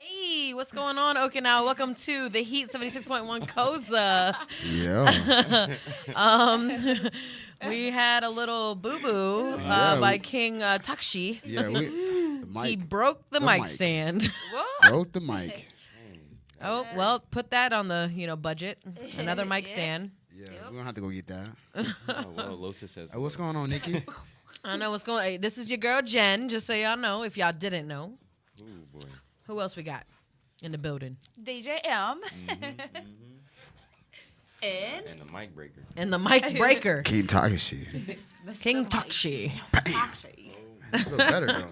Hey, what's going on, Okinawa? Welcome to the Heat 76.1 Koza. Yeah. We had a little boo-boo Yeah, by we- King Takshi. Yeah, the mic He broke the mic stand. broke the mic. Oh, well, put that on the, budget. Another mic stand. Yeah, we're gonna have to go get that. Oh, well, Losa says. Hey, what's going on, Nikki? I don't know what's going on. Hey, this is your girl, Jen, just so y'all know, if y'all didn't know. Oh boy. Who else we got in the building? DJ M. And And the mic breaker. And the mic breaker, King Takashi. King Takshi. It's a little better though.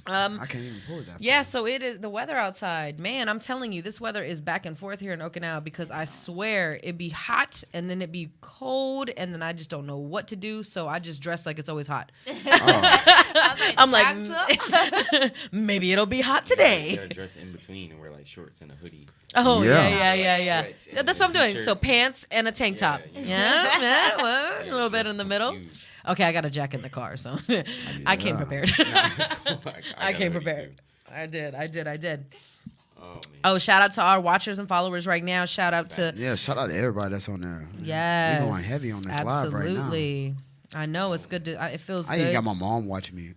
Um, I can't even pull it that. Yeah, so it is the weather outside. Man, I'm telling you, this weather is back and forth here in Okinawa because I swear it be hot and then it be cold and then I just don't know what to do. So I just dress like it's always hot. I'm like, maybe it'll be hot You today. gotta dress in between and wear like shorts and a hoodie. Oh, Yeah. yeah. Sweats Yeah, and that's a what I'm doing. t-shirt. So pants and a tank top. Yeah, Yeah, well, a You little bit dress in the middle. confused. Okay, I got a jacket in the car, so I came prepared. I got came a hoodie, prepared. too. I did. Oh man. Oh, shout out to our watchers and followers right now. Shout out to Yeah, shout out to everybody that's on there. yes, We're going heavy on this live right now. absolutely. I know it's good. It feels I good. even got my mom watching me.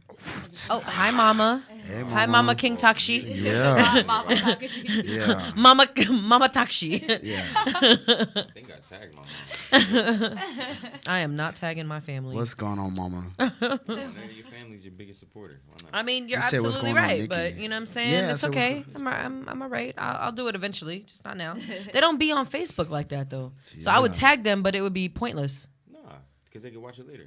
Oh, hi, Mama. Hey, Hi, Mama King Takshi. Yeah. Mama talking. Yeah. Mama Takshi. Yeah. I think I tagged my mom. I am not tagging my family. What's going on, mama? None of your family's your biggest supporter. Why not? I mean, you're You said what's absolutely going on, right, Nikki. but you know what I'm saying? Yeah, I It's said what's okay. I'm all right. I'll do it eventually, just not now. They don't be on Facebook like that though. So I would Yeah. tag them, but it would be pointless. Nah, because they can watch it later.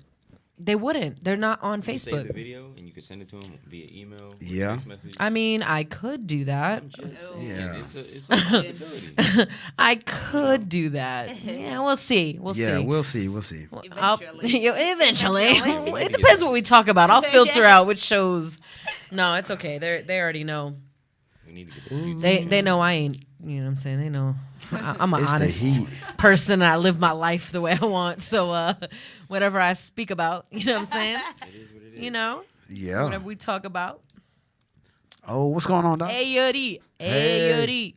They wouldn't. They're not on You can save the Facebook. video and you can send it to them via email. Or Yeah. Text message. I mean, I could do that. I'm just saying, Yeah. it's a possibility. I could do that. Yeah, we'll see. We'll Yeah, see. we'll see. We'll see. Eventually. Eventually. Eventually. It depends what we talk about. I'll filter out which shows. No, it's okay. They already know. We need to get this YouTube They channel. know I ain't. You know what I'm saying? They know. I'm an It's the honest heat. person. And I live my life the way I want. So whatever I speak about, you know what I'm saying? It is what it is. You know, Yeah. whatever we talk about. Oh, what's going on, Doc? Hey Yuri. Hey Hey. Yuri.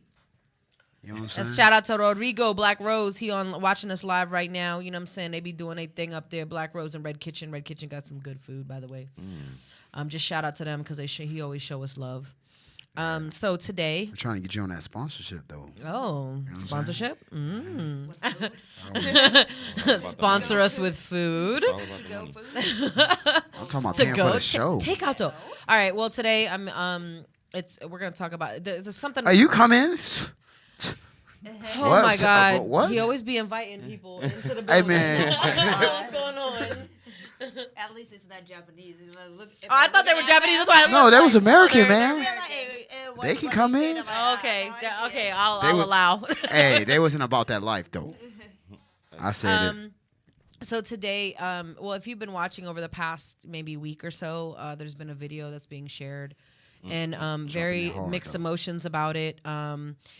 You know what I'm saying? Let's shout out to Rodrigo Black Rose. He on watching us live right now. You know what I'm saying? They be doing a thing up there. Black Rose and Red Kitchen. Red Kitchen got some good food, by the way. Just shout out to them because he always show us love. So today, We're trying to get you on that sponsorship, though. sponsorship. It's all about the Sponsor money. us with food. It's all about the Go money. food. I'm talking about To paying go for the show. take out though. All right. Well, today we're gonna talk about there's something. Are you coming? Oh What? my God! What? He always be inviting people into the building. Hey, man. What's going on? At least it's not Japanese. Look, Oh, I thought they were Japanese. That's why. No, that was American, They're- man. They can come in. Okay. Okay. I'll They would- allow. Hey, they wasn't about that life, though. I said it. So today, well, if you've been watching over the past maybe week or so, there's been a video that's being shared, and very hard, mixed though. emotions about it.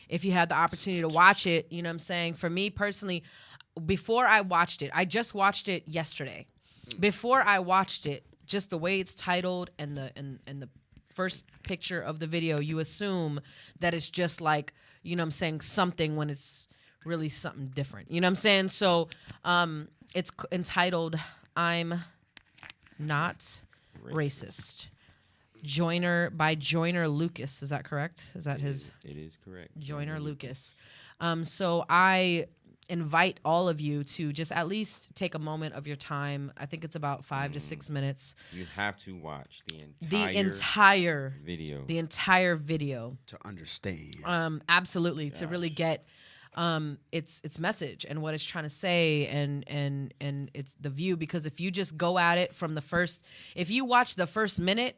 If you had the opportunity to watch it, you know what I'm saying? For me personally, before I watched it, I just watched it yesterday. Before I watched it, just the way it's titled and the first picture of the video, you assume that it's just like, you know what I'm saying, something when it's really something different. You know what I'm saying? So it's entitled I'm Not Racist. Joyner Lucas. Is that correct? Is that his It is correct. Joyner Lucas? So I invite all of you to just at least take a moment of your time. I think it's about 5 to 6 minutes. You have to watch the The entire entire video. video. To understand. Absolutely, to really get its message and what it's trying to say and it's the view, because if you just go at it from if you watch the first minute,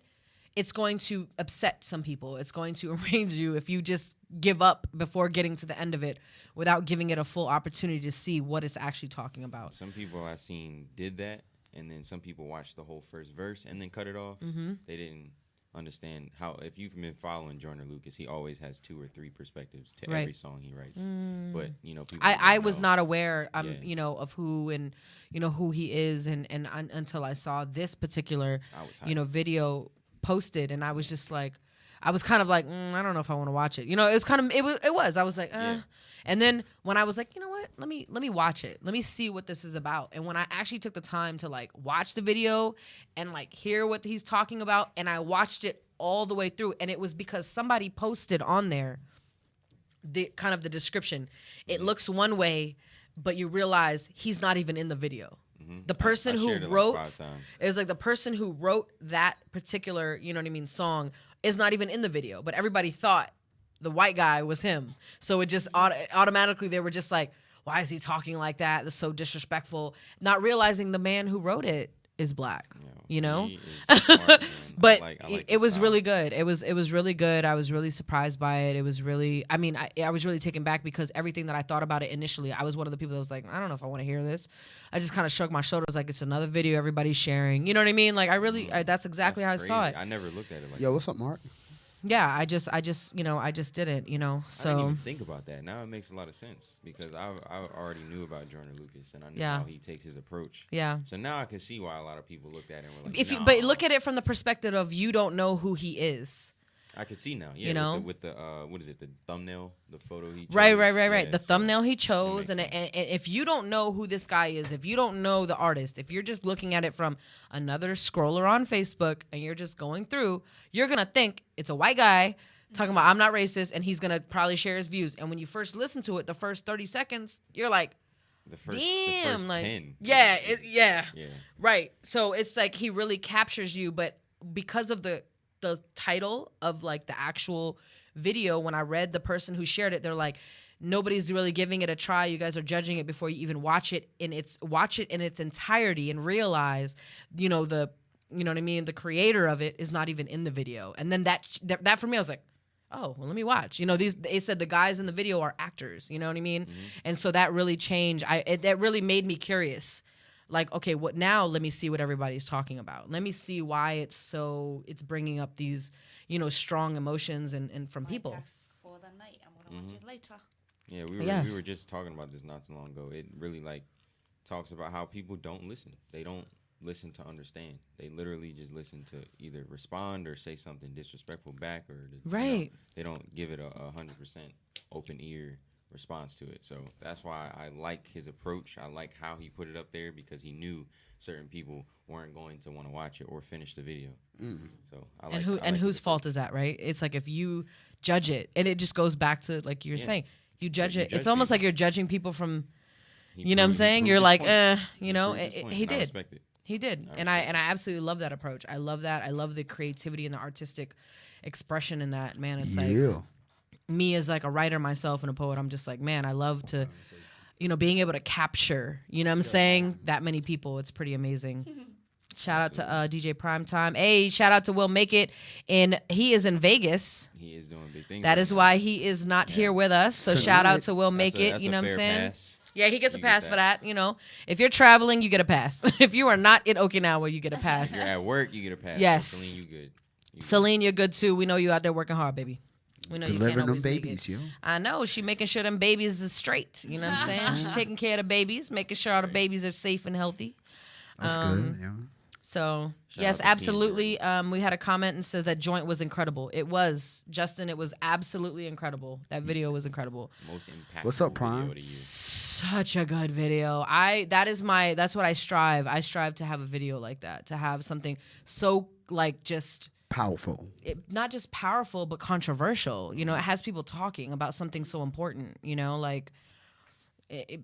it's going to upset some people. It's going to enrage you if you just give up before getting to the end of it without giving it a full opportunity to see what it's actually talking about. Some people I seen did that, and then some people watched the whole first verse and then cut it off. They didn't understand how. If you've been following Joyner Lucas, he always has 2 or 3 perspectives to Right. every song he writes. But people. I don't was know. not aware, Yeah. of who and who he is, and until I saw this particular, I was hyped. video posted, and I was just like, I was kind of like, I don't know if I want to watch it. You know, it was kind of, it was. I was like, Yeah. And then when I was like, you know what, let me watch it. Let me see what this is about. And when I actually took the time to like watch the video and like hear what he's talking about, and I watched it all the way through, and it was because somebody posted on there the kind of the description. It looks one way, but you realize he's not even in the video. The person I who shared it like wrote 5 times. it was like the person who wrote that particular, you know what I mean, song is not even in the video, but everybody thought the white guy was him. So it just automatically they were just like, why is he talking like that? That's so disrespectful. Not realizing the man who wrote it is black. You know? He is smart, man. But I like it his was style. really good. It was really good. I was really surprised by it. It was really, I mean, I was really taken back because everything that I thought about it initially, I was one of the people that was like, I don't know if I want to hear this. I just kind of shrugged my shoulders like it's another video everybody's sharing. You know what I mean? Like that's exactly how I saw it. I never looked at it like Yo, what's up, Mark? Yeah, I just didn't, you know. I didn't So even think about that. Now it makes a lot of sense because I already knew about Jordan Lucas and I knew Yeah. how he takes his approach. yeah. So now I can see why a lot of people looked at it and were like, If you, nah. but look at it from the perspective of you don't know who he is. I can see now. Yeah, You know? with the what is it? The thumbnail, the photo he chose. Right. Yeah, The so thumbnail he chose, makes and sense. if you don't know who this guy is, if you don't know the artist, if you're just looking at it from another scroller on Facebook and you're just going through, you're gonna think it's a white guy talking about I'm not racist, and he's gonna probably share his views. And when you first listen to it, the first 30 seconds, you're like, the first like 10. yeah, Yeah. right. So it's like he really captures you, but because of the title of like the actual video, when I read the person who shared it, they're like, nobody's really giving it a try. You guys are judging it before you even watch it in its entirety and realize, you know what I mean, the creator of it is not even in the video. And then that for me, I was like, oh, well, let me watch. You know, they said the guys in the video are actors. You know what I mean? And so that really changed. That really made me curious. Like, okay, what now? Let me see what everybody's talking about. Let me see why it's bringing up these, you know, strong emotions and from people. Ask for the night. I'm gonna watch it later. Yeah, Yes. we were just talking about this not too long ago. It really like talks about how people don't listen. They don't listen to understand. They literally just listen to either respond or say something disrespectful back, or Right. they don't give it a 100% open ear response to it. So that's why I like his approach. I like how he put it up there because he knew certain people weren't going to want to watch it or finish the video. So I like And his whose approach. fault is that, right? It's like if you judge it, and it just goes back to like you were saying, you judge you it. judge It's almost people. like you're judging people from, He you know what I'm proved- he saying? proved You're his like, point. you know, proved his point, he and I did. respect it. He did, and I absolutely love that approach. I love that. I love the creativity and the artistic expression in that. Man, it's like Yeah. me as like a writer myself and a poet. I'm just like, man, I love to, you know, being able to capture. You know what I'm saying? That many people. It's pretty amazing. Shout out to DJ Primetime. Hey, shout out to Will Make It, and he is in Vegas. He is doing big things. That right is now. why he is not here with us. So shout out to Will Make It. That's You a know what I'm fair saying? pass. Yeah, he gets a You get pass for that. that. You know, if you're traveling, you get a pass. If you are not in Okinawa, you get a pass. If you're at work, you get a pass. Yes. So Celine, you good. You Celine, you're good too. We know you out there working hard, baby. We know you Delivering can't them always make babies, it. yo. I know she making sure them babies is straight. You know what I'm saying? She's taking care of the babies, making sure all the babies are safe and healthy. That's good. Yeah. So Shout yes, out to Team absolutely. We had a comment and said that joint was incredible. It was, Justin. It was absolutely incredible. That video was incredible. good. Most impactful What's up, video Prime? of the year. Such a good video. That's what I strive. I strive to have a video like that. To have something so like just Powerful. not just powerful but controversial. You know, it has people talking about something so important. You know, like it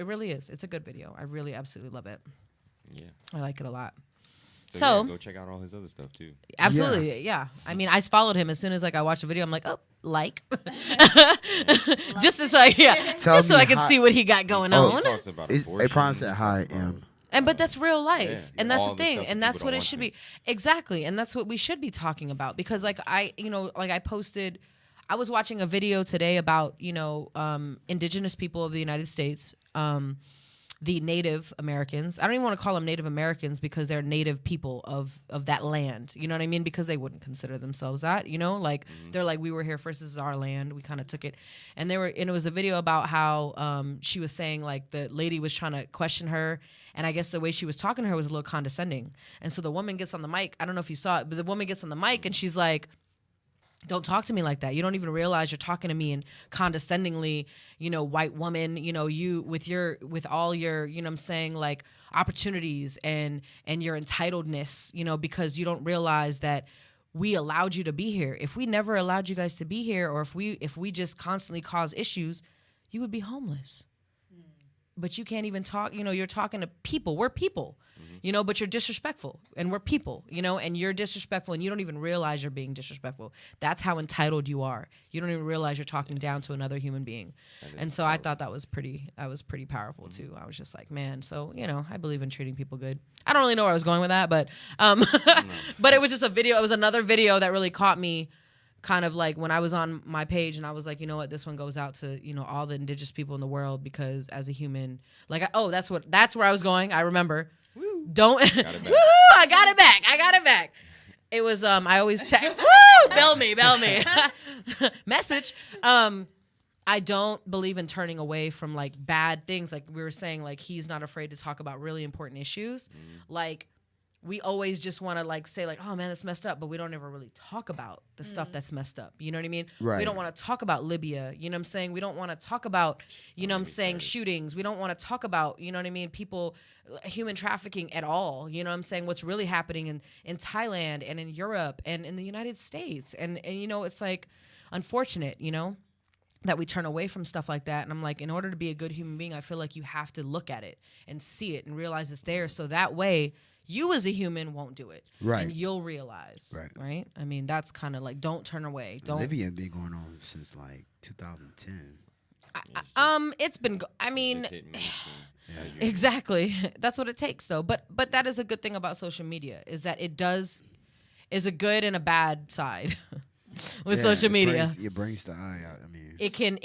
really is. It's a good video. I really absolutely love it. Yeah. I like it a lot. So, So- yeah, go check out all his other stuff too. Absolutely, yeah. I mean, I followed him as soon as like I watched the video. I'm like, oh, like, just so I Tell just so me I could how- see what he got going He on. talks about Hey, abortion. Prime he said talks hi, about- M. And but that's real life, Yeah, and that's all the the thing, stuff that and that's people what don't it want should to. be exactly, and that's what we should be talking about because like I posted, I was watching a video today about indigenous people of the United States, the Native Americans. I don't even want to call them Native Americans because they're native people of that land. You know what I mean? Because they wouldn't consider themselves that. You know, like they're like, we were here first. This is our land. We kind of took it, and it was a video about how she was saying like the lady was trying to question her, and I guess the way she was talking to her was a little condescending. And so the woman gets on the mic. I don't know if you saw it, but the woman gets on the mic and she's like, Don't talk to me like that. You don't even realize you're talking to me and condescendingly, white woman, you with all your, you know what I'm saying, like opportunities and your entitledness, because you don't realize that we allowed you to be here. If we never allowed you guys to be here, or if we just constantly cause issues, you would be homeless. But you can't even talk, you're talking to people. We're people, but you're disrespectful, and we're people, and you're disrespectful, and you don't even realize you're being disrespectful. That's how entitled you are. You don't even realize you're talking down to another human being. And so I thought that was pretty powerful too. I was just like, man, so, I believe in treating people good. I don't really know where I was going with that, but, but it was just a video. It was another video that really caught me, kind of like when I was on my page, and I was like, you know what, this one goes out to, all the indigenous people in the world, because as a human, like, that's where I was going. I remember. Woo. Don't. Woo, I got it back. It was, I always text, woo, bell me. Message. I don't believe in turning away from like bad things. Like we were saying, like he's not afraid to talk about really important issues. Like, we always just want to like say like, oh man, that's messed up, but we don't ever really talk about the stuff that's messed up. You know what I mean? Right. We don't want to talk about Libya. You know what I'm saying? We don't want to talk about, shootings. We don't want to talk about, you know what I mean, people, human trafficking at all. You know what I'm saying? What's really happening in Thailand and in Europe and in the United States. And it's like unfortunate, that we turn away from stuff like that. And I'm like, in order to be a good human being, I feel like you have to look at it and see it and realize it's there. So that way, you as a human won't do it. Right. And you'll realize. Right? I mean, that's kind of like, don't turn away. Don't. Libya been going on since like 2010. It's been, Just hit mainstream. exactly. That's what it takes though. But that is a good thing about social media, is that is a good and a bad side with social media. It brings the eye out. I mean, it can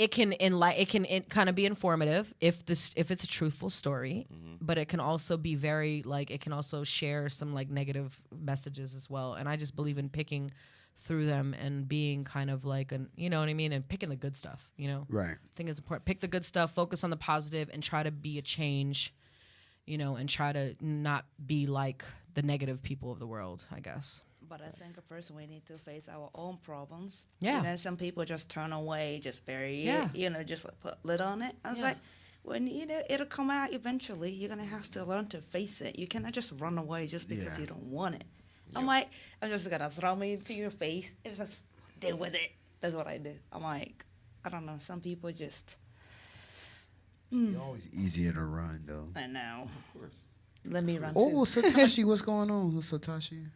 kind of be informative if it's a truthful story, but it can also be very like, it can also share some like negative messages as well. And I just believe in picking through them and being kind of like you know what I mean, and picking the good stuff. Right. I think it's important. Pick the good stuff, focus on the positive, and try to be a change. And try to not be like the negative people of the world, I guess. But I think first we need to face our own problems. Yeah. And then some people just turn away, just bury Yeah. it, just like put lid on it. I was like, when it'll come out eventually. You're gonna have to learn to face it. You cannot just run away just because you don't want it. I'm like, I'm just gonna throw me into your face. It's just deal with it. That's what I do. I'm like, I don't know. Some people just. it's always easier to run though. I know. Of course. Let me run. Oh, too. Satoshi, what's going on? Who's Satoshi?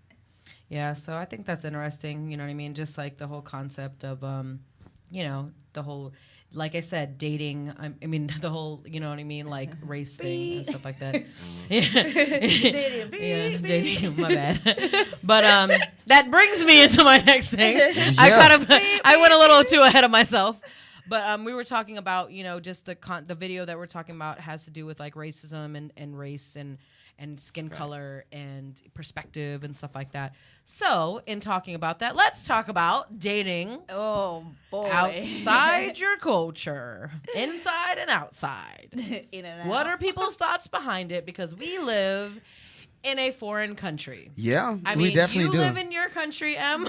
Yeah, so I think that's interesting, you know what I mean? Just like the whole concept of, the whole, like I said, dating, I mean, the whole, you know what I mean, like race thing and stuff like that. Dating, my bad. But that brings me into my next thing. I went a little too ahead of myself. But we were talking about, just the video that we're talking about has to do with like racism and race and skin color and perspective and stuff like that. So, in talking about that, let's talk about dating. Oh boy! Outside your culture, inside and outside. In and What out. are people's thoughts behind it? Because we live in a foreign country. Yeah, I we mean, definitely you do. live in your country, Em,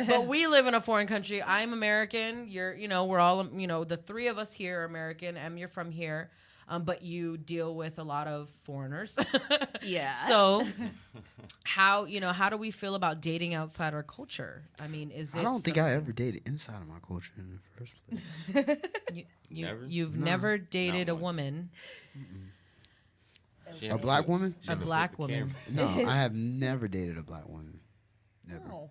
but we live in a foreign country. I'm American. We're all, the three of us here are American. Em, you're from here. But you deal with a lot of foreigners. Yeah. So how do we feel about dating outside our culture? I mean, is it I don't think I ever dated inside of my culture in the first place. Never? You've No. never dated Not a once. woman. She A had to black flip- woman? she had A to black flip the woman. camera. No, I have never dated a black woman. Never. Oh,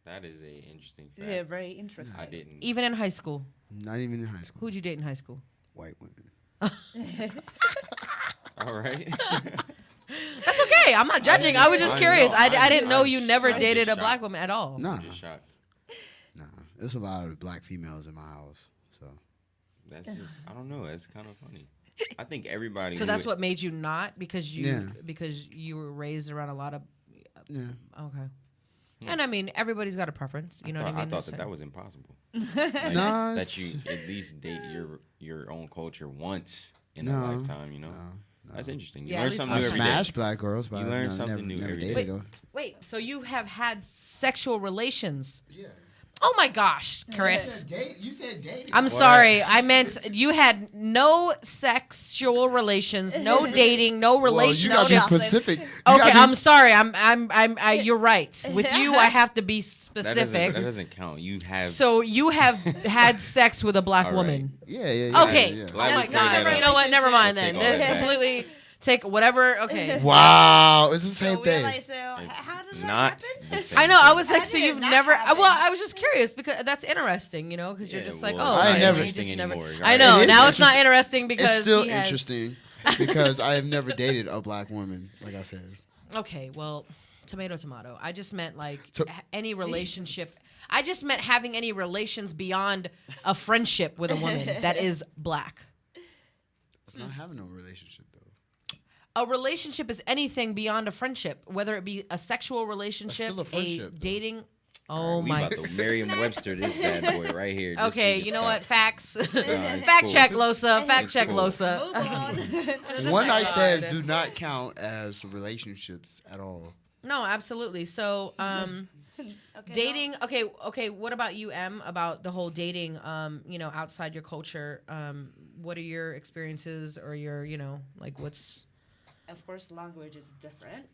That is a interesting fact. yeah, very interesting. I didn't. Even in high school. Not even in high school. Who'd you date in high school? White women. All right. That's okay. I'm not judging. I was just I curious. know. I didn't know I'm you never just dated a shocked. black woman at all. Nah, I'm just shocked. nah. There's a lot of black females in my house. So That's just, I don't know. It's kind of funny. I think everybody. So who that's would- what made you not because Yeah. you were raised around a lot of yeah. okay. And I mean, everybody's got a preference. You know what I mean? I thought There's that was impossible. No, That you at least date your own culture once in No. a lifetime. That's interesting. You Yeah, at learn least something I new once. every day. smashed black girls, but You learn something never, new never every dated day. though. Wait, so you have had sexual relations? Yeah. Oh my gosh, Chris. You said dating. I'm sorry. I meant you had no sexual relations, no dating, no Well, you relationship. gotta be Nothing. specific. You Okay, gotta be- I'm sorry. You're right. With you, I have to be That specific. doesn't count. You have. So you have had sex with a black All right. woman. Yeah. Okay. yeah. Oh Glad we my cleared God. that up. You know what? Never mind We'll then. take all that back. Completely take whatever. Okay. Wow, it's the same So we're thing. like, so It's how does that not happen? the same I know. I thing. was like, How so did you've it not never. happen? Well, I was just curious because that's interesting, because you're Yeah, just like, well, oh, it's not you interesting just never. anymore. I know. It is Now it's not interesting. interesting because It's still he has- interesting because I have never dated a black woman, like I said. Okay, well, tomato. I just meant like So- any relationship. I just meant having any relations beyond a friendship with a woman that is black. It's not having no relationship though. A relationship is anything beyond a friendship, whether it be a sexual relationship, still a friendship, though. dating. Oh We my. about to Merriam-Webster this bad boy right here. just so Okay, can you know stop. what? Facts. it's Fact cool. check, Losa. Fact It's check, cool. Losa. Move on. One night stands do not count as relationships at all. No, absolutely. So, dating. Okay. What about you, M? About the whole dating? Outside your culture. What are your experiences, or your, like what's Of course, language is different.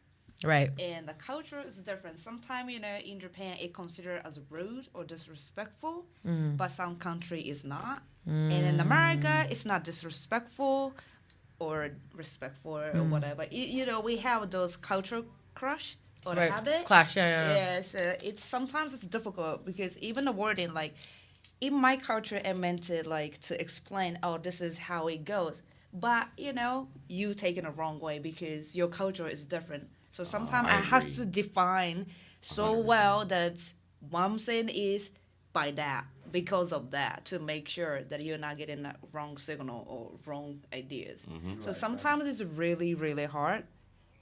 right? And the culture is different. Sometimes, in Japan, it considered as rude or disrespectful, but some country is not. And in America, it's not disrespectful or respectful or whatever. We have those cultural crush or Right. habit. Clash. Yeah. Yeah, so sometimes it's difficult because even the wording, like in my culture, it meant to explain, oh, this is how it goes. But you take it the wrong way because your culture is different. So sometimes I I have agree. to define so 100%. well that what I'm saying is by that, because of that, to make sure that you're not getting that wrong signal or wrong ideas. So sometimes it's really, really hard.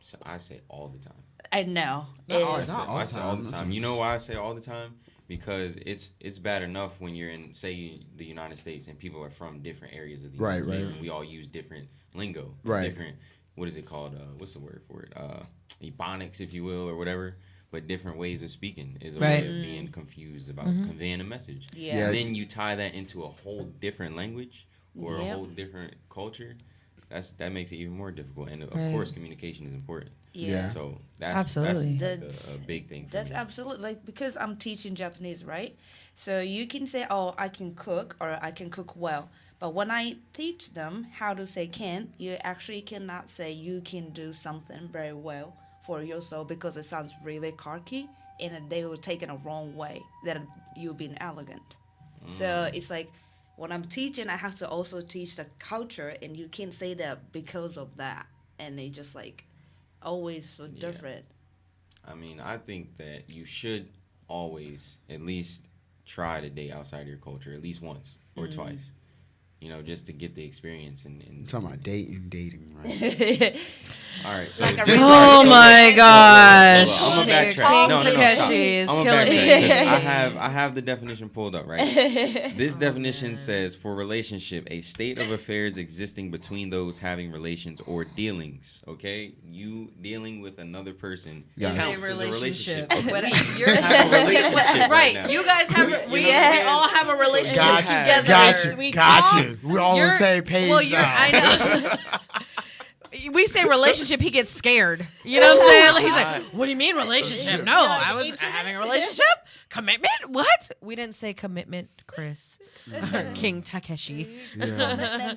So I say all the time. I know. I say all the time. You know why I say all the time? Because it's bad enough when you're in, say, the United States and people are from different areas of the United States, and we all use different lingo, different. What is it called? What's the word for it? Ebonics, if you will, or whatever. But different ways of speaking is a way of being confused about conveying a message. Yeah. And then you tie that into a whole different language or a Yep. whole different culture. That makes it even more difficult. And of Right. course, communication is important. Yeah. So that's Absolutely. that's like a big thing for That's me. absolutely because I'm teaching Japanese, right? So you can say, "Oh, I can cook," or "I can cook well," but when I teach them how to say "can," you actually cannot say you can do something very well for yourself because it sounds really cocky, and they will take it a wrong way that you're being elegant. So it's like when I'm teaching, I have to also teach the culture, and you can't say that because of that, and they just always so different. I mean, I think that you should always at least try to date outside your culture at least once or twice. Just to get the experience and I'm talking about dating, right? all right. So Oh my gosh. I'm gonna backtrack. King No, stop. Takeshi is I'm gonna killing backtrack, me. 'cause I have the definition pulled up, right? This definition says for relationship, a state of affairs existing between those having relations or dealings. Okay, you dealing with another person Yeah. counts as a relationship. What- Okay. you're- have a relationship right. now. You guys have. We know what I'm saying? all have a relationship Got you, together. got you. We're all on the You're- same page Well, you're. now. I know. We say relationship, he gets scared. You know what I'm saying? Like, he's like, "What do you mean relationship? No, I was having a relationship. Commitment? What? We didn't say commitment, Chris. King Takeshi. Yeah.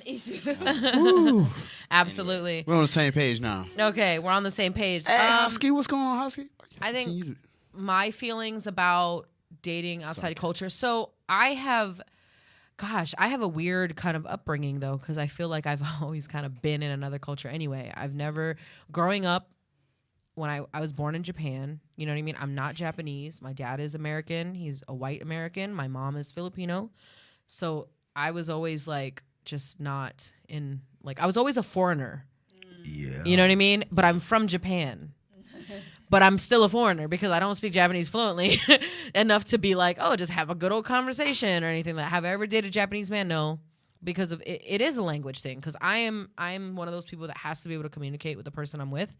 Absolutely. We're on the same page now. Okay, we're on the same page. Hey, Husky, what's going on, Husky? I think- Seen you- My feelings about dating outside of culture. So I have a weird kind of upbringing though, because I feel like I've always kind of been in another culture anyway. I've never, growing up, when I was born in Japan, you know what I mean? I'm not Japanese. My dad is American. He's a white American. My mom is Filipino. So I was always just not in, I was always a foreigner. Yeah. You know what I mean? But I'm from Japan. But I'm still a foreigner because I don't speak Japanese fluently enough to be just have a good old conversation or anything. Have I ever dated a Japanese man? No. because of it is a language thing. Because I'm one of those people that has to be able to communicate with the person I'm with,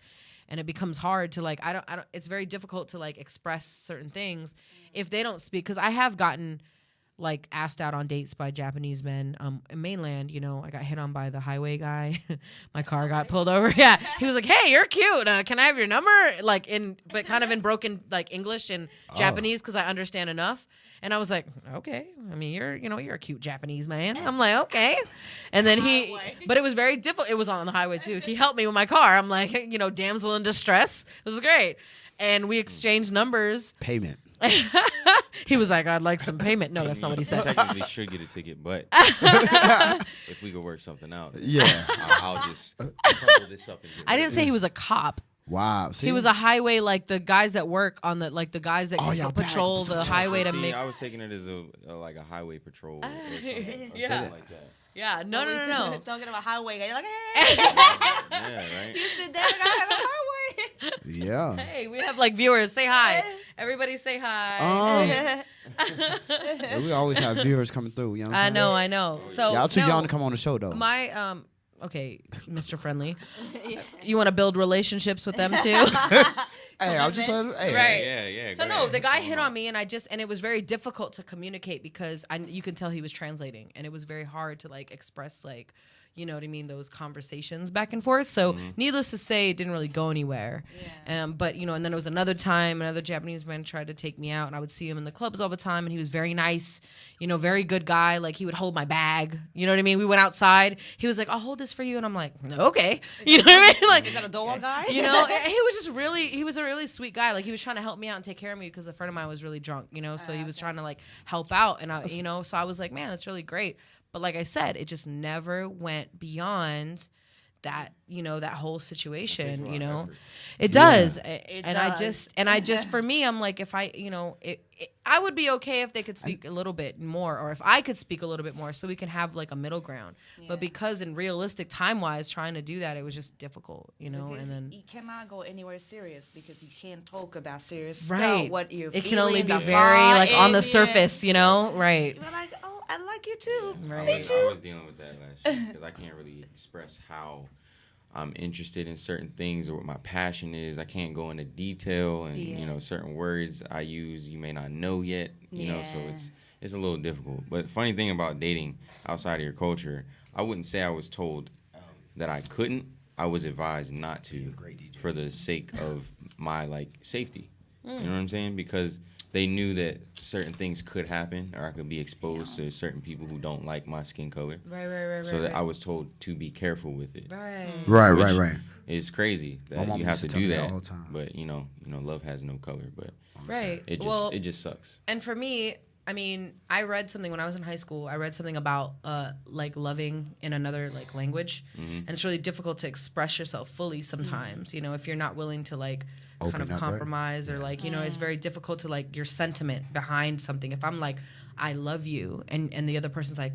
and it becomes hard to like I don't. It's very difficult to like express certain things if they don't speak. Because I have gotten like asked out on dates by Japanese men in mainland. You know, I got hit on by the highway guy. My car got pulled over. Yeah, he was like, "Hey, you're cute. Can I have your number?" Like but kind of in broken like English and Japanese because I understand enough. And I was like, "Okay. I mean, you're a cute Japanese man." I'm like, "Okay." And then but it was very difficult. It was on the highway too. He helped me with my car. I'm like, damsel in distress. It was great. And we exchanged numbers. Payment. He was like, "I'd like some payment." No, that's not what he said. Technically should get a ticket, but if we could work something out, Yeah. I'll just crumble this up. And get I didn't say he was a cop. Wow. See? He was a highway, like the guys that work on the guys that patrol the highway to make. I was taking it as a highway patrol. Or something, Yeah. something like that. Yeah, no. Talking about highway guy, you're like, Yeah, right. you sit there, I got the highway. Yeah. Hey, we have like viewers. Say hi. Everybody say hi. Yeah, we always have viewers coming through. You know what I'm saying? I know. So Y'all too no, young to come on the show though. My okay, Mr. Friendly. You want to build relationships with them too? Hey, I'll just let. Hey, Right. Yeah. So go no, ahead. the guy hit on me, and it was very difficult to communicate because you can tell he was translating, and it was very hard to like express like, you know what I mean, those conversations back and forth. So needless to say, it didn't really go anywhere. Yeah. But and then there was another time, another Japanese man tried to take me out, and I would see him in the clubs all the time, and he was very nice, very good guy. Like he would hold my bag. You know what I mean? We went outside. He was like, "I'll hold this for you," and I'm like, "Okay." You know what I mean? Like, Is that a door guy? he was a really sweet guy. Like he was trying to help me out and take care of me because a friend of mine was really drunk, so he was trying to like help out. And so I was like, man, that's really great. But like I said, it just never went beyond that, that whole situation, It does. I just for me, I'm like, if I, I would be okay if they could speak a little bit more, or if I could speak a little bit more, so we can have like a middle ground. Yeah. But because in realistic time wise, trying to do that, it was just difficult, Because and then you cannot go anywhere serious because you can't talk about serious right. stuff. What you're it feeling, can only be the very thought like on the in surface, right? You're like, oh, I like you too. Right. Me too. I was dealing with that last year because I can't really express how I'm interested in certain things or what my passion is. I can't go into detail, and certain words I use you may not know yet. So it's a little difficult. But funny thing about dating outside of your culture, I wouldn't say I was told that I couldn't. I was advised not to for the sake of my safety. You know what I'm saying? Because they knew that certain things could happen, or I could be exposed to certain people who don't like my skin color. Right. So that I was told to be careful with it. Right. It's crazy that you have to do that. All the time. But love has no color. But right, it just sucks. And for me, I mean, I read something when I was in high school. I read something about loving in another language, and it's really difficult to express yourself fully sometimes. If you're not willing to kind of compromise, or it's very difficult to your sentiment behind something. If I'm like, I love you, and the other person's like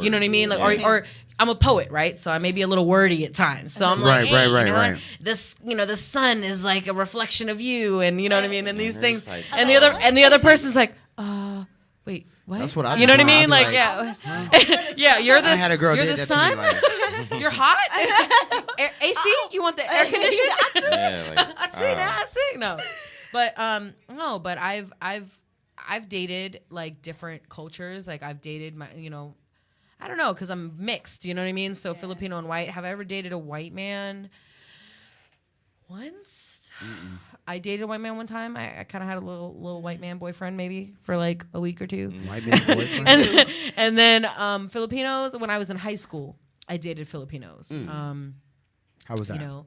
you know what I mean, or I'm a poet, right? So I may be a little wordy at times. So I'm like, right. This, the sun is like a reflection of you, and you know what I mean, and these things, and the other person's like, wait, what? That's what I. You know what I mean? Yeah, you're the. I had a girl. You're the sun. You're hot. AC? You want the air conditioner? I see. No, but I've dated different cultures. I've dated my, I don't know, because I'm mixed. You know what I mean? So Filipino and white. Have I ever dated a white man? Once. Mm-mm. I dated a white man one time. I kind of had a little white man boyfriend maybe for a week or two. White man boyfriend. and then Filipinos. When I was in high school, I dated Filipinos. How was that?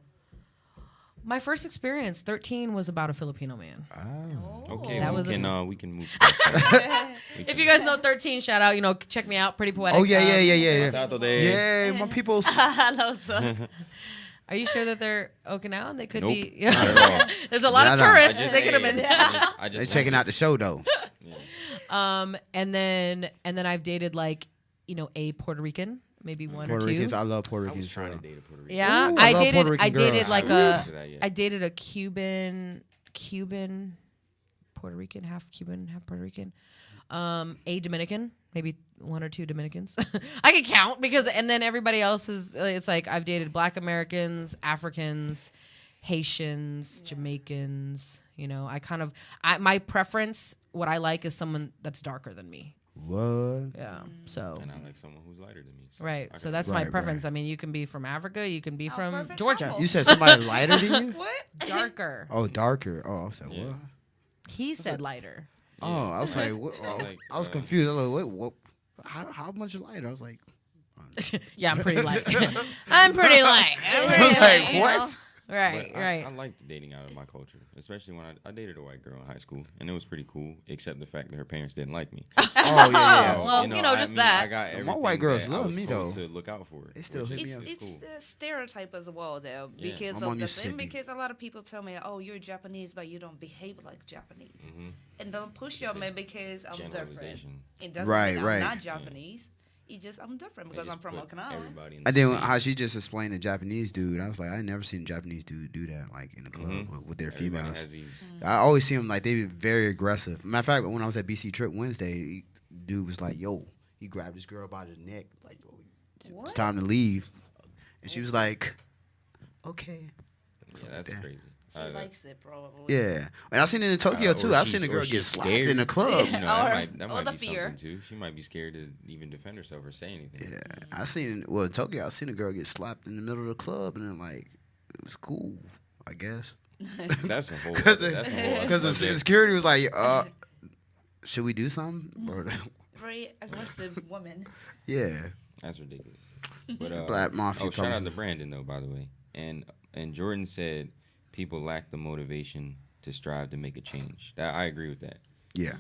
My first experience, 13, was about a Filipino man. Oh. Okay, that we can move. If you guys know 13, shout out. Check me out. Pretty Poetic. Oh yeah. Yeah, my people's. Are you sure that they're Okinawan? They could Nope, be. not at all. There's a lot of tourists. They could have been. They're checking out the show though. Yeah. And then I've dated a Puerto Rican, maybe one Puerto or two. Ricans, I love Puerto I Ricans. was trying to date a Puerto Rican. Yeah, Ooh, I love dated. Puerto Rican I dated girls. I dated a Cuban, Puerto Rican, half Cuban, half Puerto Rican. A Dominican, maybe one or two Dominicans. I can count because, and then everybody else is. It's like I've dated Black Americans, Africans, Haitians, Jamaicans. You know, my preference, what I like is someone that's darker than me. What? Yeah. So. And I like someone who's lighter than me. So Right. I So can- that's my Right, preference. right. I mean, you can be from Africa, you can be Oh, from perfect Georgia. combo. You said somebody lighter than you? What? Darker. Oh, darker. Oh, I was like, Yeah. what? He said lighter. Oh, I was like, what? Oh, like, I was confused. I was like, what? How much lighter? I was like, Yeah, I'm pretty light. I'm pretty light. I'm I pretty was light, like, you know? what? Right, But right. I liked dating out of my culture, especially when I dated a white girl in high school, and it was pretty cool, except the fact that her parents didn't like me. Oh yeah, yeah. Oh, well, you know, just that. I got My everything white girls that I love was me, told though. to look out for. They still which hit is- me up. is It's cool. the stereotype as well, though, Yeah. because My mom of the used to thing. say me. Because a lot of people tell me, "Oh, you're Japanese, but you don't behave like Japanese," Mhm. and don't push on me because I'm different. Generalization. It doesn't Right, mean right. I'm not Japanese. It's just I'm different They because just I'm from put Okinawa. everybody in I the did same- how she just explained the Japanese dude. I was like, I never seen a Japanese dude do that like in the club Mhm. with their Everybody females. has these. I always see them like they be very aggressive. Matter of fact, when I was at BC Trip Wednesday, dude was like, "Yo," he grabbed this girl by the neck, like, "Yo, it's What? time to leave," and she was like, "Okay." Yeah, that's crazy. She likes it probably. Yeah, and I seen it in Tokyo Or too. I've she's- seen a or girl get she's slapped scared. in the club. You know, Or- that or might the be fear. something too. She might be scared to even defend herself or say anything. Yeah, I seen well in Tokyo. I seen a girl get slapped in the middle of the club, and then like it was cool, I guess. That's a whole. Because That's a whole. other the subject. security was like, should we do something? Or, Very aggressive woman. yeah, That's ridiculous. But Black Mafia. oh, shout told out me. to Brandon though, by the way. And Jordan said people lack the motivation to strive to make a change. That I agree with that. Yeah,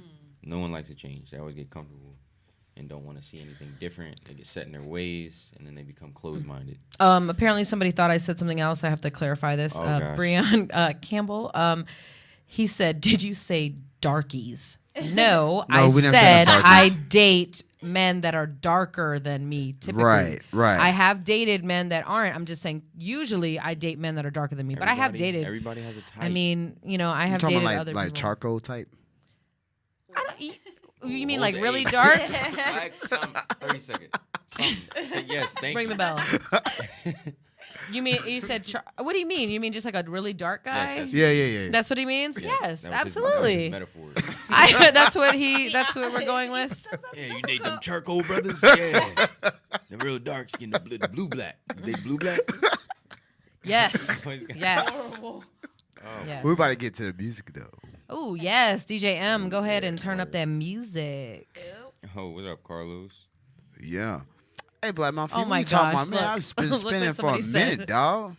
No one likes a change. They always get comfortable and don't want to see anything different. They get set in their ways and then they become closed minded. Apparently somebody thought I said something else. I have to clarify this. Oh, gosh. Breon Campbell, he said, "Did you say darkies?" No, I we never said said darkies. I date men that are darker than me. Typically, right. I have dated men that aren't. I'm just saying. Usually, I date men that are darker than me, but I have dated. Everybody has a type. I mean, you know, I You have talking dated about other like people. charcoal type? I don't, you mean Hold like really the- dark? Like, 30 seconds. Something. Yes, thank Bring you. the bell. You mean you said? What do you mean? You mean just like a really dark guy? Yes, Yeah. That's what he means. Yes, Yes, that was his absolutely. metaphor. That's what That's what we're going with. Yeah, you date them charcoal brothers? Yeah. The real dark skin, the blue black. You date blue black? Yes. Always got- Yes. Oh. Yes. We're about to get to the music though. Oh yes, DJ M. Go ahead and turn up that music. Oh, what up, Carlos? Yeah. Hey, Black Mafia, Oh what my you talking gosh, about? Man, look. I've been Look what spinning for a somebody minute, said. dog.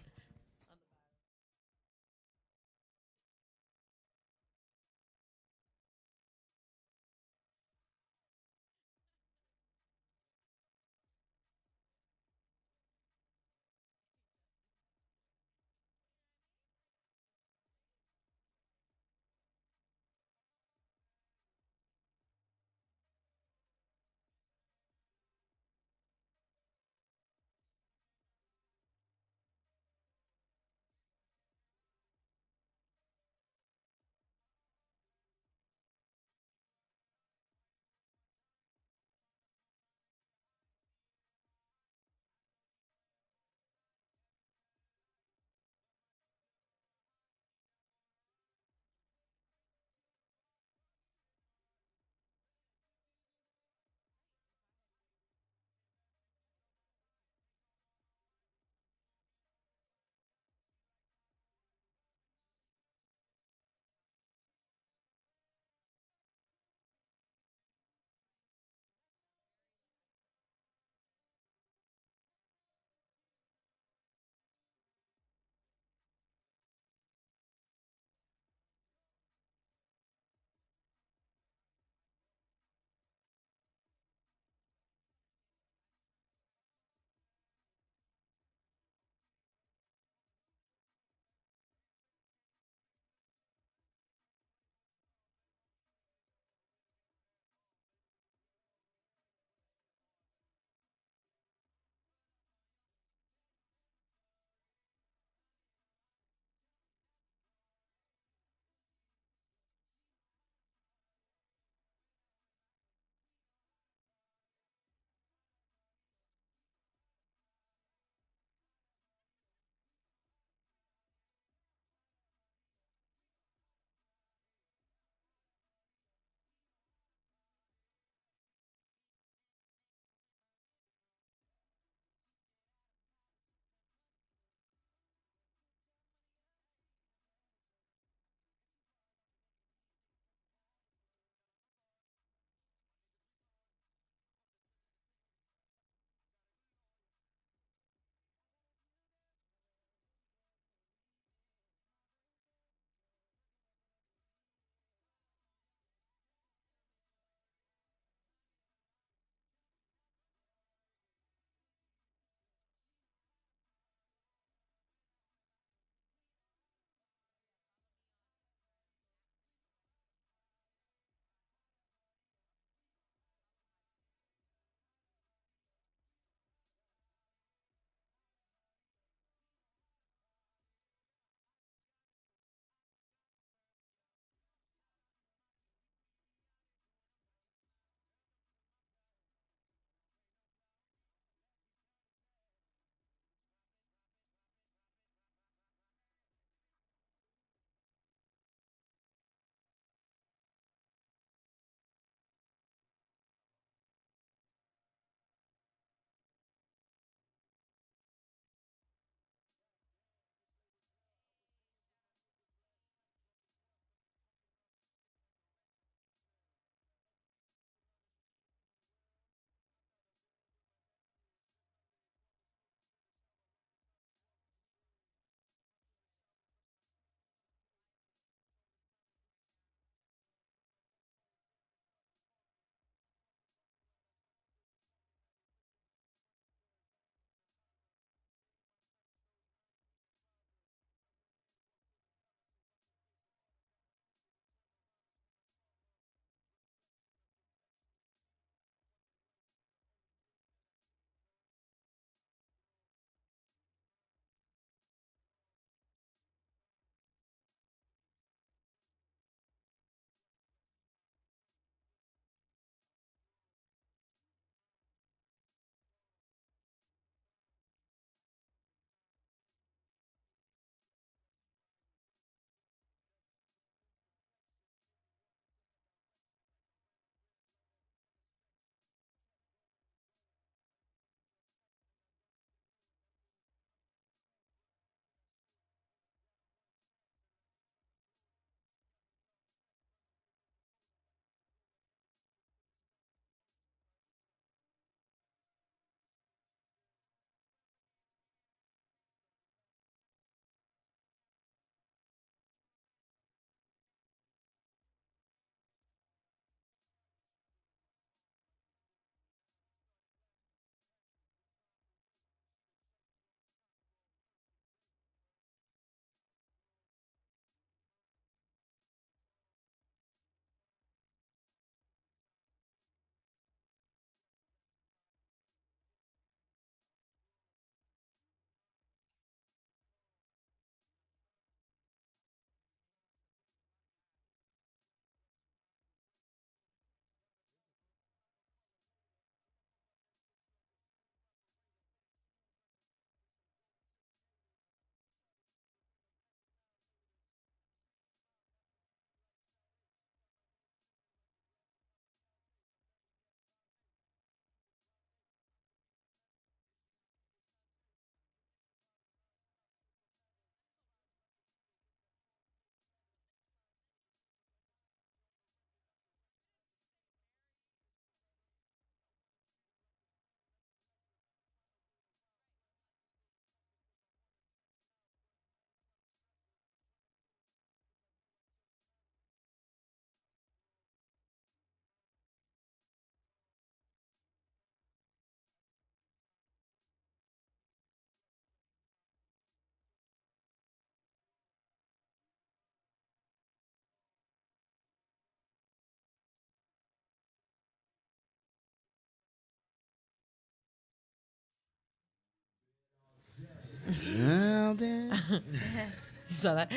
You saw that?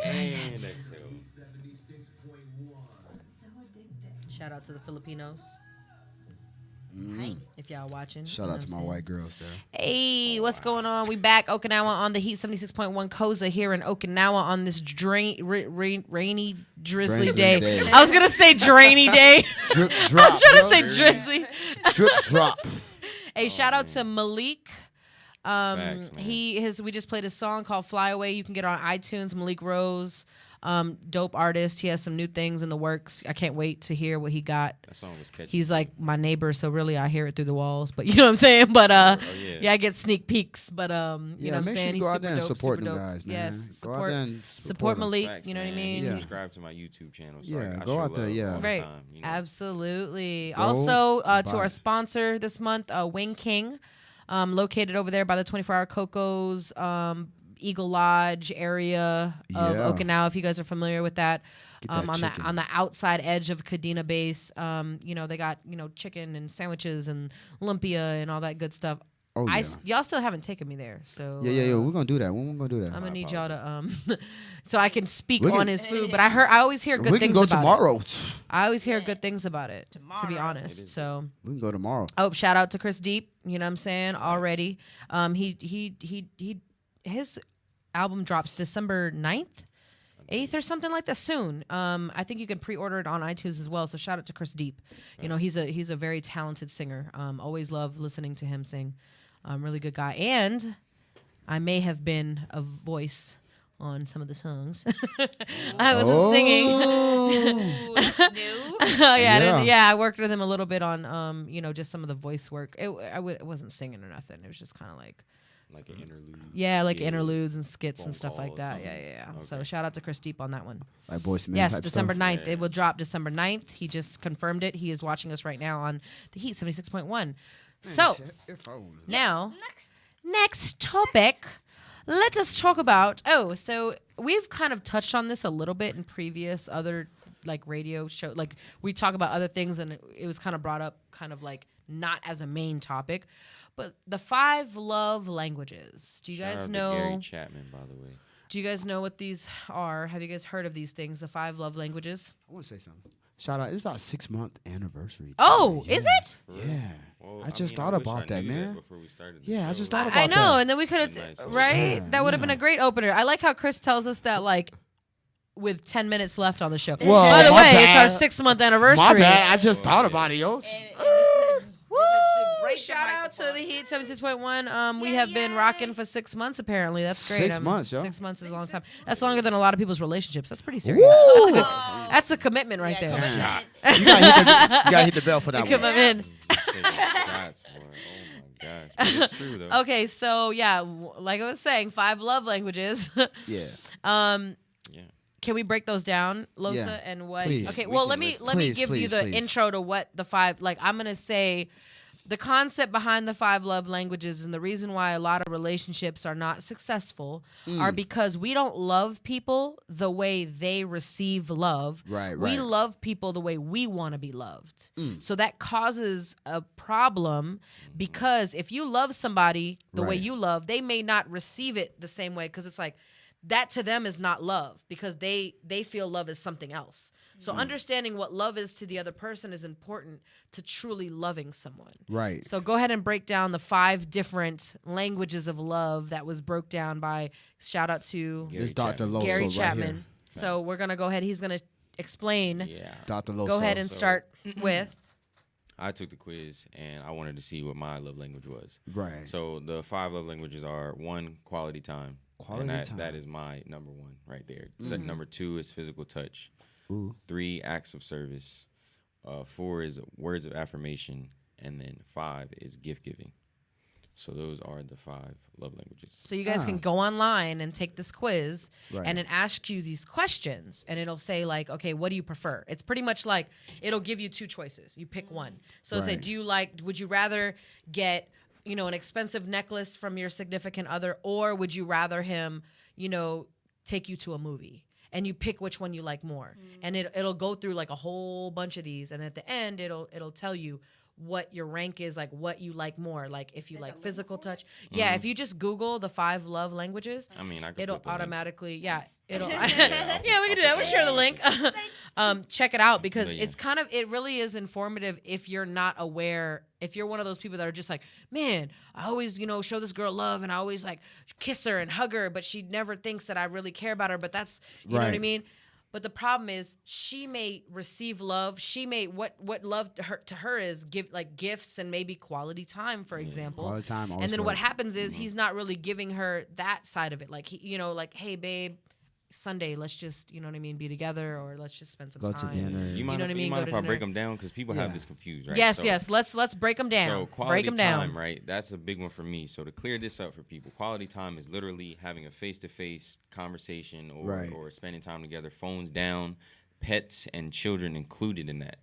And exhale. Shout out to the Filipinos. If y'all watching. Shout out to my white girls there. Hey, what's going on? We back Okinawa on the Heat 76.1 Koza here in Okinawa on this rainy, drizzly day. I was going to say drainy day. Drip I drop. was trying to yo. say drizzly. Drip drop. Hey, shout out to Malik. Facts, man. We just played a song called Fly Away. You can get it on iTunes. Malik Rose. Dope artist. He has some new things in the works. I can't wait to hear what he got. That song was catchy. He's like my neighbor, so really I hear it through the walls. But you know what I'm saying? But yeah, I get sneak peeks. But you know what I'm make saying? sure you go He's out there and super support super them dope. guys, man. Yes, Go out there and support them. Malik. Facts, You know what I man. mean? He Yeah. subscribed to my YouTube channel. So Yeah, I go show out there, love yeah. all the Right. time, you know? Absolutely. Go Also, to buy our it. sponsor this month, Wing King, located over there by the 24-hour Cocos, Eagle Lodge area of Yeah. Okinawa. If you guys are familiar with that, Get that chicken. on the outside edge of Kadena Base, you know they got chicken and sandwiches and lumpia and all that good stuff. Oh, yeah. Y'all still haven't taken me there, so Yeah. We're going to do that. When we going to do that? I'm gonna need y'all to so I can speak We can- on his food. But I always hear good we things can go about tomorrow. it. I always hear good things about it. To be Tomorrow. honest, so. We can go tomorrow. Oh, shout out to Chris Deep. You know what I'm saying? Already. His album drops December 9th, 8th or something like that soon. I think you can pre-order it on iTunes as well. So shout out to Chris Deep. You know, he's a very talented singer. Always love listening to him sing. Really good guy. And I may have been a voice on some of the songs. I wasn't singing. Oh yeah, I worked with him a little bit on just some of the voice work. It wasn't singing or nothing. It was just kind of like Like an interlude. yeah, like skit, interludes and skits phone and stuff like call, that. something. Yeah. Okay. So shout out to Chris Deep on that one. Like Boyz II Men Yes, type December stuff. 9th. Yeah. It will drop December 9th. He just confirmed it. He is watching us right now on the Heat 76.1. So now, next topic. Let us talk about. So we've kind of touched on this a little bit in previous other like radio show. Like we talk about other things, and it was kind of brought up, kind of like not as a main topic, but the 5 love languages. Do you Shout guys out to know? Gary Chapman, by the way. Do you guys know what these are? Have you guys heard of these things? The 5 love languages. I want to say something. Shout out. It's our 6-month anniversary. Oh, today. is it? Yeah. Well, I just mean, thought wish about I that, knew man. before we started the Yeah, I show. just thought I about know, that. and then we could have, Nice. right? Yeah, That would have been yeah. a great opener. I like how Chris tells us that, like, with 10 minutes left on the show. Well, By the my way, it's bad. our 6-month anniversary. My bad. I just thought yeah. about it, yo. Woo! Shout out to the Heat 76.1. We have been rocking for 6 months, apparently. That's great. 6 months, yo. 6 months is a long time. That's longer than a lot of people's relationships. That's pretty serious. Woo! That's a commitment right there. You gotta hit the bell for that one. Commitment. Taking shots, boy. Oh my gosh. But it's true though. Okay, so yeah, like I was saying, 5 love languages. Yeah. Yeah. Can we break those down, Losa, Yeah, and what? please. Okay, We well can let me listen. let me Please, give you please, the please. intro to what the 5. Like I'm gonna say, the concept behind the 5 love languages and the reason why a lot of relationships are not successful are because we don't love people the way they receive love. Right, We right. love people the way we want to be loved. So that causes a problem because if you love somebody the way Right. you love, they may not receive it the same way because it's like that to them is not love because they feel love is something else. So understanding what love is to the other person is important to truly loving someone. Right. So go ahead and break down the 5 different languages of love that was broke down by shout out to Gary This Dr. Chapman. Loso Gary right Chapman. here. So we're gonna go ahead. He's gonna explain. Yeah. Dr. Loso. Go ahead and So- start with. I took the quiz and I wanted to see what my love language was. Right. So the 5 love languages are 1, quality time. Quality and time. that is my number 1 right there. Number 2 is physical touch. Ooh. 3, acts of service. 4 is words of affirmation, and then 5 is gift giving. So those are the 5 love languages. So you guys can go online and take this quiz, Right. and it asks you these questions, and it'll say like, okay, what do you prefer? It's pretty much like it'll give you 2 choices. You pick one. So it'll say, Right. would you rather get an expensive necklace from your significant other, or would you rather him, take you to a movie? And you pick which one you like more, and it'll go through like a whole bunch of these, and at the end it'll tell you what your rank is, like what you like more. Like if you There's like a link physical for it? touch. Yeah, if you just Google the 5 love languages, I mean, I could it'll put the link. automatically, it'll, Yeah, yeah, we can do that. We'll share the link. Check it out because But yeah. it's kind of, it really is informative if you're not aware, if you're one of those people that are just like, man, I always, show this girl love and I always like kiss her and hug her, but she never thinks that I really care about her. But that's, you know what I Right. mean? But the problem is she may receive love. She may, what love to her is give like gifts and maybe quality time, for example. Quality time And always then what works. happens is he's not really giving her that side of it. Like, like, hey, babe, Sunday, let's just, you know what I mean, be together, or let's just spend some Go to time. dinner. You mind know what I if, mean? you Go mind to if I break dinner. them down? Because people have Yeah. this confused, right? Yes, So- yes. Let's break them down. So break quality them time, down. right? That's a big one for me. So to clear this up for people, quality time is literally having a face-to-face conversation or, Right. or spending time together, phones down, pets and children included in that.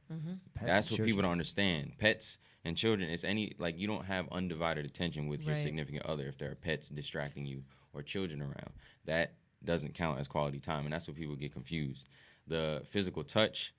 Pets That's and what people children. don't understand. Pets and children is you don't have undivided attention with your Right. significant other if there are pets distracting you or children around. That doesn't count as quality time, and that's what people get confused. The physical touch,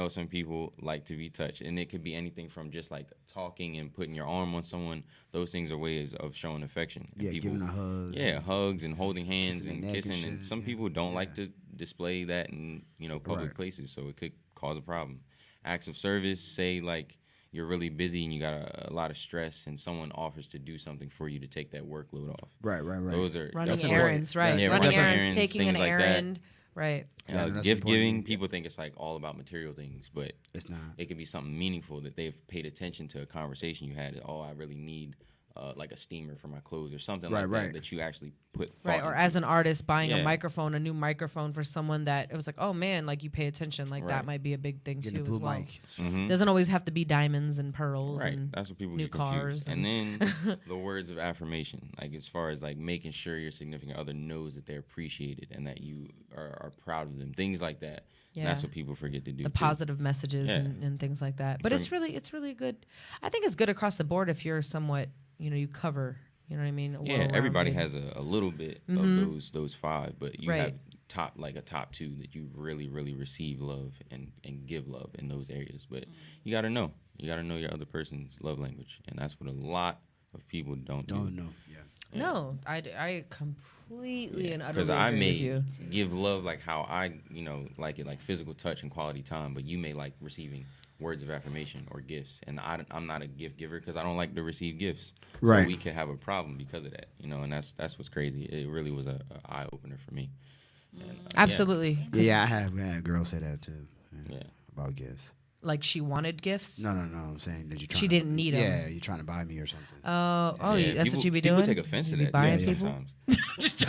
some people like to be touched, and it could be anything from just like talking and putting your arm on someone. Those things are ways of showing affection. And Yeah, people, giving a hug. yeah, hugs and holding hands Kissing and their neck and kissing, and shit, some yeah. people don't like Yeah. to display that in public Right. places, so it could cause a problem. Acts of service, say like you're really busy and you got a lot of stress, and someone offers to do something for you to take that workload off. Right. Those are Running that's errands, important. right? Yeah, running running errands, errands, taking an things like that. errand, right? Yeah, that's Gift important. giving, people think it's like all about material things, but It's not. it could be something meaningful that they've paid attention to a conversation you had. Oh, I really need like a steamer for my clothes or something like Right. that you actually put thought Right, or into. as an artist buying Yeah. a new microphone for someone that it was like, oh man, like you pay attention, like that Right. might be a big thing Getting a too blue as well. mic. Mhm. Doesn't always have to be diamonds and pearls Right, and that's what people new get confused. cars And then the words of affirmation, like as far as like making sure your significant other knows that they're appreciated and that you are proud of them, things like that. And that's Yeah. what people forget to do. the too. positive messages Yeah. and things like that. But For it's really good. I think it's good across the board if you're somewhat, you cover, you know what I mean? a Yeah, everybody well-rounded- has a little bit of those 5, but you Right. have a top 2 that you really receive love and give love in those areas. But you got to know your other person's love language, and that's what a lot of people don't do. Don't know. Yeah. No, I completely and utterly Because I agree may with you. give love like how I like it, like physical touch and quality time, but you may like receiving words of affirmation or gifts, and I'm not a gift giver because I don't like to receive gifts. Right. So we could have a problem because of that, and that's what's crazy. It really was a eye opener for me. And, Absolutely. Yeah, I had a girl say that too. Yeah. About gifts. Like she wanted gifts. No. I'm saying that you. She didn't need 'em. Yeah, you're trying to buy me or something. Oh, Yeah, that's people, what you be people doing. take offense You to be that buying too people? sometimes.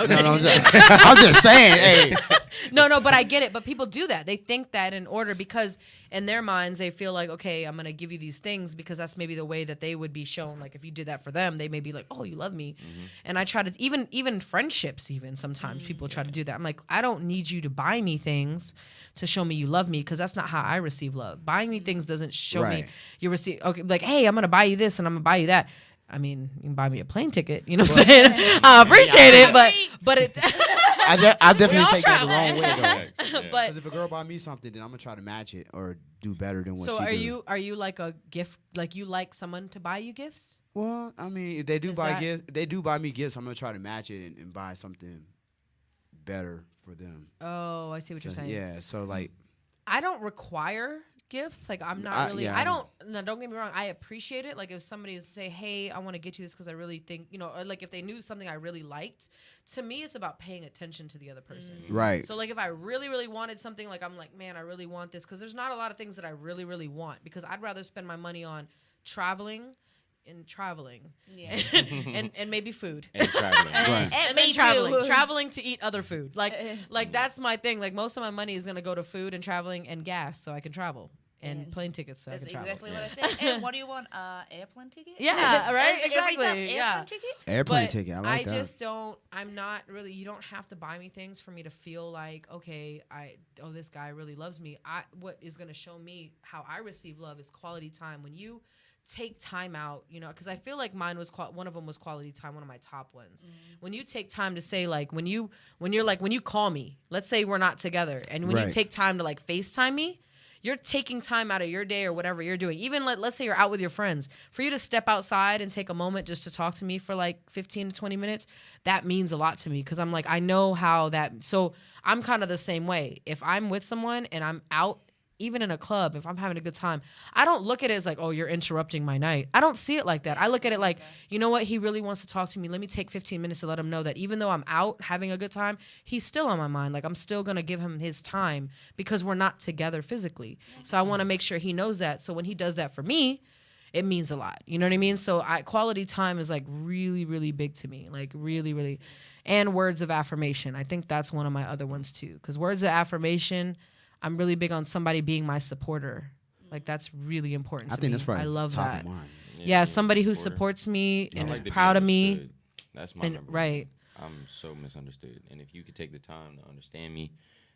No, I'm just saying. Hey, No, but I get it. But people do that. They think that in order because in their minds they feel like, okay, I'm gonna give you these things because that's maybe the way that they would be shown. Like if you did that for them, they may be like, oh, you love me. And I try to even friendships. Even sometimes people try to do that. I'm like, I don't need you to buy me things to show me you love me because that's not how I receive love. Buying me things doesn't show me Right. you receive. Okay, like hey, I'm gonna buy you this and I'm gonna buy you that. I mean, you can buy me a plane ticket. You know what I'm saying? I appreciate it, but it. I definitely all take that the try. wrong way though. Facts, yeah. But Because if a girl buy me something, then I'm gonna try to match it or do better than what so she do. are you like a gift? Like you like someone to buy you gifts? Well, I mean, if they do Is buy that- gifts, they do buy me gifts. I'm gonna try to match it and buy something better for them. Oh, I see what you're So, saying. yeah. So like, I don't require gifts. Like I'm not I- really. yeah, I I don't. No, don't get me wrong. I appreciate it. Like if somebody is say, "Hey, I want to get you this because I really think or like if they knew something I really liked." To me, it's about paying attention to the other person. right. So like if I really wanted something, like I'm like, man, I really want this because there's not a lot of things that I really want because I'd rather spend my money on traveling. Yeah. and maybe food. And traveling. Right. And then traveling to eat other food. Like that's my thing. Like most of my money is gonna go to food and traveling and gas, so I can travel, and Yes. plane tickets, so That's I can travel. exactly what I said. And what do you want? Airplane ticket? Yeah, right? Every time, Exactly, yeah. airplane ticket? Airplane But ticket. I like that. just don't. I'm not really. You don't have to buy me things for me to feel like okay. This guy really loves me. What is gonna show me how I receive love is quality time. When you take time out, because I feel like mine was one of them was quality time, one of my top ones. When you take time to say like when you call me, let's say we're not together, and when you Right. take time to like FaceTime me, you're taking time out of your day or whatever you're doing. Even let's say you're out with your friends. For you to step outside and take a moment just to talk to me for like 15 to 20 minutes, that means a lot to me because I'm like, I know how that. So I'm kind of the same way. If I'm with someone and I'm out, even in a club, if I'm having a good time, I don't look at it as like, oh, you're interrupting my night. I don't see it like that. I look at it like, you know what? He really wants to talk to me. Let me take 15 minutes to let him know that even though I'm out having a good time, he's still on my mind. Like I'm still going to give him his time because we're not together physically. So I want to make sure he knows that. So when he does that for me, it means a lot. You know what I mean? So quality time is like really, really big to me. Like really, really. And words of affirmation. I think that's one of my other ones too. Because words of affirmation, I'm really big on somebody being my supporter. Like that's really important to me. I think that's right. I love top that. of mind. Yeah, somebody who supporter. supports me and I is like to be proud of me. understood. That's my And number. right. I'm so misunderstood. And if you could take the time to understand me,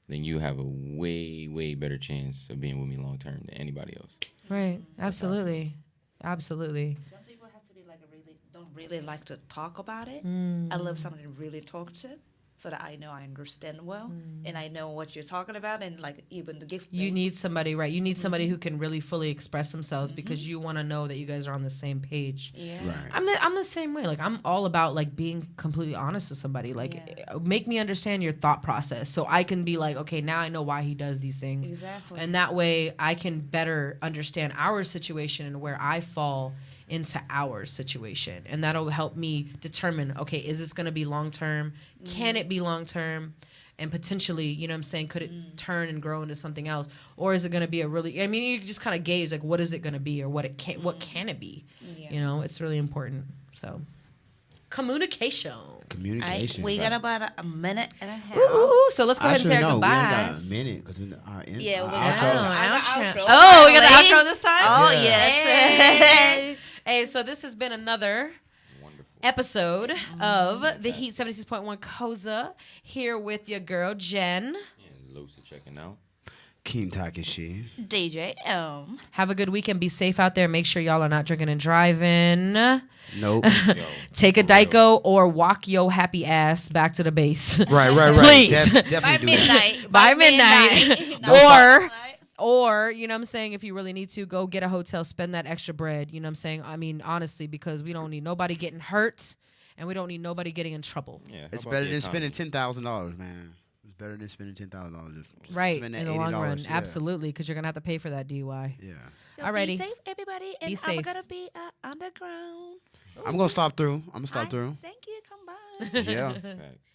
then you have a way, way better chance of being with me long term than anybody else. Right. Absolutely. Absolutely. Some people have to be like don't really like to talk about it. Mm. I love somebody to really talk to, so that I know I understand well and I know what you're talking about, and like even the gift. You thing. need somebody, right? You need somebody who can really fully express themselves because you want to know that you guys are on the same page. Yeah. Right. I'm the same way. Like I'm all about like being completely honest with somebody. Like make me understand your thought process so I can be like, okay, now I know why he does these things. Exactly. And that way I can better understand our situation and where I fall into our situation. And that'll help me determine, okay, is this going to be long term? Can it be long term? And potentially, you know what I'm saying, could it turn and grow into something else? Or is it going to be a really, I mean, you just kind of gauge like what is it going to be or what can it be? Yeah. You know, it's really important. So communication. Communication. We got about a minute and a half. Ooh, so let's go ahead and Actually, say our no, we only goodbyes. got a minute because our Yeah, our we outro. got Outro. outro. Oh, we got the Finally. outro this time? Oh, Yeah. yes. Hey, so this has been another Wonderful. episode of the Heat 76.1 Koza here with your girl Jen. And Lucy checking out. Keen Takeshi. DJ M. Have a good weekend. Be safe out there. Make sure y'all are not drinking and driving. Nope. Yo, Take a for real. Daiko or walk your happy ass back to the base. right. Please. Definitely do that. By midnight. Or, you know what I'm saying, if you really need to, go get a hotel, spend that extra bread. You know what I'm saying? I mean, honestly, because we don't need nobody getting hurt and we don't need nobody getting in trouble. Yeah, how It's about better the than spending economy? $10,000, man. It's better than spending $10,000. Just Right, spend that in the long run. $80, yeah. Absolutely, because you're going to have to pay for that DUI. Yeah. So Alrighty. be safe, everybody. And Be I'm safe. going to be underground. I'm going to stop through. I'm going to stop through. Thank you. Come by. Yeah. Facts.